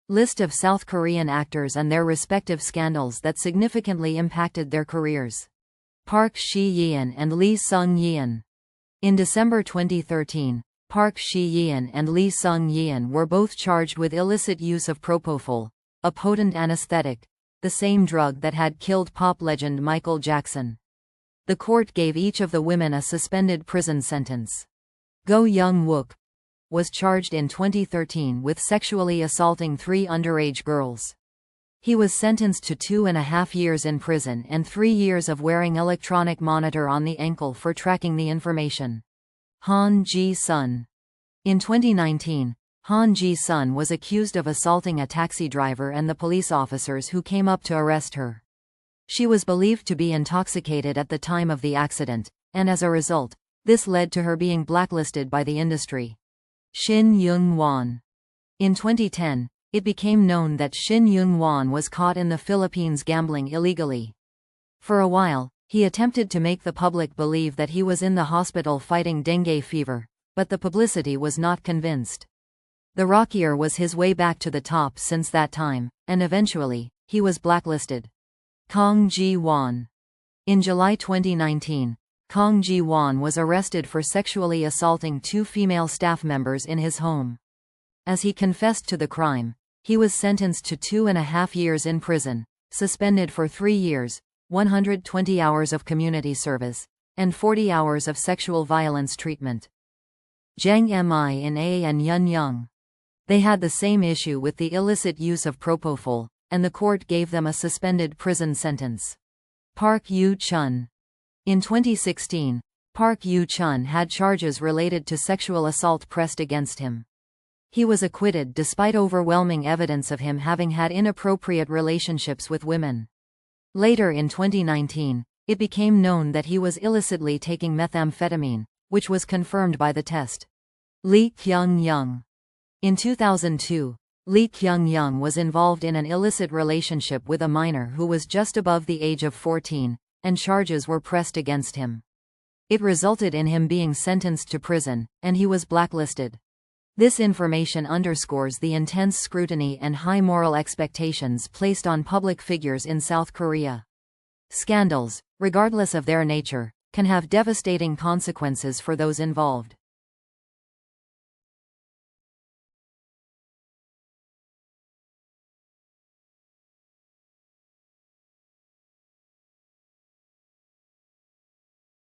List of South Korean actors and their respective scandals that significantly impacted their careers. Park Shi-yeon and Lee Sung-yeon. In December 2013, Park Shi-yeon and Lee Sung-yeon were both charged with illicit use of propofol, a potent anesthetic, the same drug that had killed pop legend Michael Jackson. The court gave each of the women a suspended prison sentence. Go Young-wook was charged in 2013 with sexually assaulting 3 underage girls. He was sentenced to 2.5 years in prison and 3 years of wearing electronic monitor on the ankle for tracking the information. Han Ji-sun. In 2019, Han Ji-sun was accused of assaulting a taxi driver and the police officers who came up to arrest her. She was believed to be intoxicated at the time of the accident, and as a result, this led to her being blacklisted by the industry. Shin Young-won. In 2010, it became known that Shin Young-won was caught in the Philippines gambling illegally. For a while, he attempted to make the public believe that he was in the hospital fighting dengue fever, but the publicity was not convinced. The rockier was his way back to the top since that time, and eventually, he was blacklisted. Kang Ji-won. In July 2019, Kang Ji-won was arrested for sexually assaulting 2 female staff members in his home. As he confessed to the crime, he was sentenced to 2.5 years in prison, suspended for 3 years, 120 hours of community service, and 40 hours of sexual violence treatment. Jang Mi-in and Yun Young. They had the same issue with the illicit use of propofol, and the court gave them a suspended prison sentence. Park Yoo-chun. In 2016, Park Yoo-chun had charges related to sexual assault pressed against him. He was acquitted despite overwhelming evidence of him having had inappropriate relationships with women. Later in 2019, it became known that he was illicitly taking methamphetamine, which was confirmed by the test. Lee Kyung-young. In 2002, Lee Kyung-young was involved in an illicit relationship with a minor who was just above the age of 14, and charges were pressed against him. It resulted in him being sentenced to prison, and he was blacklisted. This information underscores the intense scrutiny and high moral expectations placed on public figures in South Korea. Scandals, regardless of their nature, can have devastating consequences for those involved.